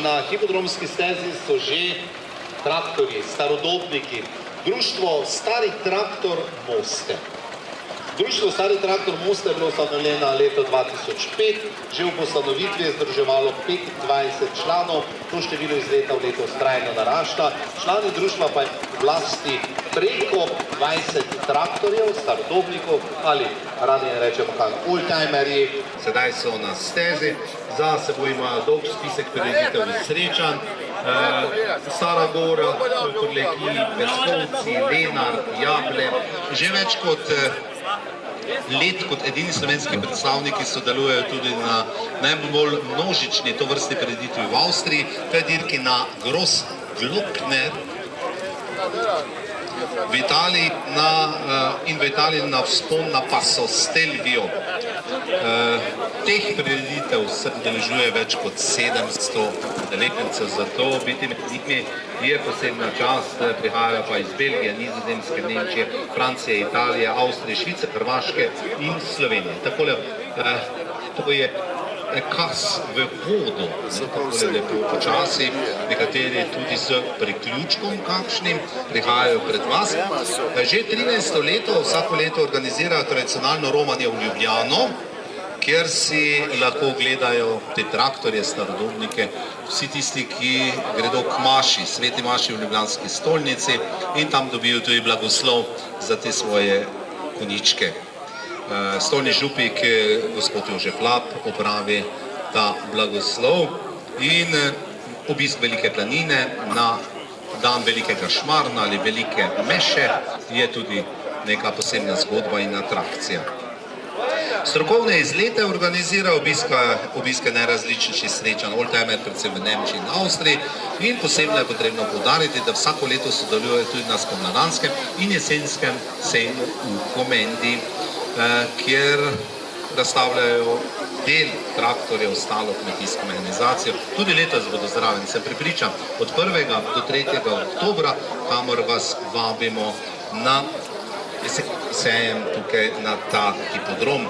na hipodromski stezi so že traktorji, starodobniki, društvo Stari traktor Moste. Društvo Stari traktor Moste je bilo ustanovljeno leta 2005, že v ustanovitvi je združevalo 25 članov, to število iz leta v leto vztrajno narašča. Člani društva pa je vlasti preko 20 traktorjev, starodobnikov ali radi rečemo kaj oldtimerji. Sedaj so na stezi, za seboj imajo dolg spisek prireditev in srečanj. Stara Gora, Korleki, Peskovci, Lenart, Jable. Že več kot let kot edini slovenski predstavniki sodelujejo tudi na najbolj množični tovrstni prireditvi v Avstriji, to je dirki na Grossglockner v Italiji in v Italiji na vzpon na Passo Stelvio. Teh prireditev se udeležuje več kot 700 udeležencev, zato biti med njimi je posebna čast, prihajajo pa iz Belgije, Nizozemske, Nemčije, Francije, Italije, Avstrije, Švice, Hrvaške in Slovenije. Takole, to je kas v vodu, takole lepo počasi, nekateri tudi s priključkom kakšnim prihajajo pred vas. Že 13. leto, vsako leto organizirajo tradicionalno romanje v Ljubljano, kjer si lahko gledajo te traktorje, starodobnike, vsi tisti, ki gredo k maši, sveti maši v Ljubljanski stolnici in tam dobijo tudi blagoslov za te svoje konjičke. Stolni župnik, gospod Jože Plap, opravi ta blagoslov in obisk Velike planine na dan Velikega Šmarna ali Velike Meše je tudi neka posebna zgodba in atrakcija. Strokovne izlete organizira obiske najrazličnejših srečanj oldtimer, predvsem v Nemčiji in Avstriji, in posebno je potrebno poudariti, da vsako leto sodeluje tudi na spomladanskem in jesenskem sejmu v Komendi, kjer razstavljajo del traktorjev, ostalo kmetijsko mehanizacijo. Tudi letos bodo zraven, sem prepričan, od 1. do 3. oktobra, kamor vas vabimo na sejem tukaj na ta hipodrom.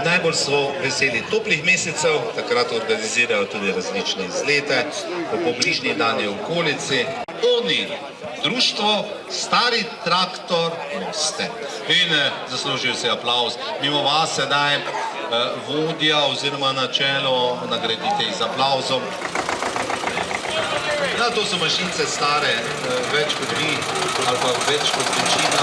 Najbolj so veseli toplih mesecev, takrat organizirajo tudi različne izlete po bližnji dani okolici. Oni, društvo Stari traktor Moste. In zaslužijo se aplavz. Mimo vas sedaj vodja oziroma načelo nagradite z aplavzom. Ja, to so mašince stare, več kot vi, ali pa več kot večina.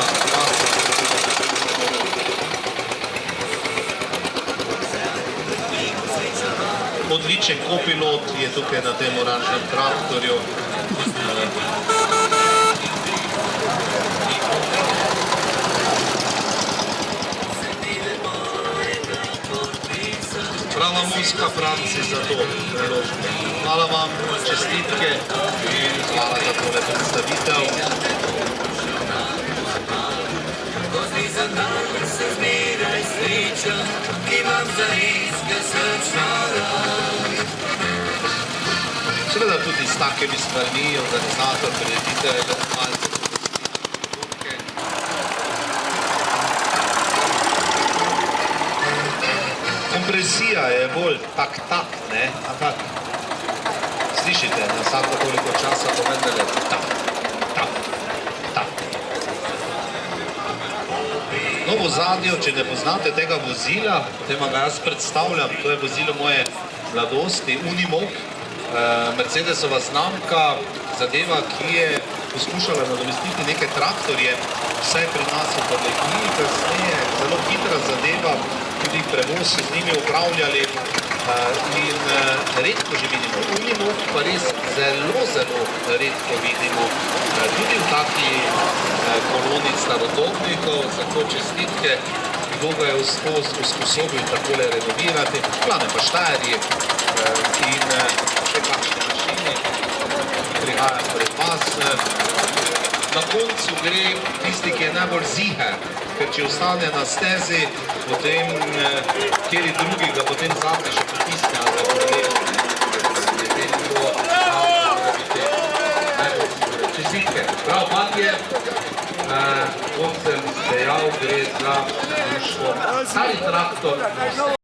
Odličen kopilot je tukaj na tem oranžnem traktorju. Prava muska, Franci, za to preložbe. Hvala vam, čestitke in hvala za tole predstavitev. Seveda tudi s takimi stvarmi organizator prireditev malce dogodke. Kompresija je bolj tak, ne? Ampak slišite, na vsako toliko časa povedali tak. No, v ozadju, če ne poznate tega vozila, potem vam ga jaz predstavljam, to je vozilo moje mladosti, Unimog, Mercedesova znamka, zadeva, ki je poskušala nadomestiti neke traktorje, vsaj pri nas v Korleki, kasneje zelo hitra zadeva, tudi prevoz so z njimi upravljali in redko že vidimo. Unimog pa res zelo redko vidimo, tudi v taki koloni starodobnikov, zato čestitke, kdo ga je usposobil takole renovirati, glavne pa Štajerji in še kakšne mašine, ki prihajajo pred vas. Na koncu gre tisti, ki je najbolj ziher, ker če ostane na stezi, potem kjeri drugi ga potem zadnje še potisne, ali ga podlejo. Čestitke. Prav, fantje, kot sem dejal, gre za društvo Stari traktor Moste.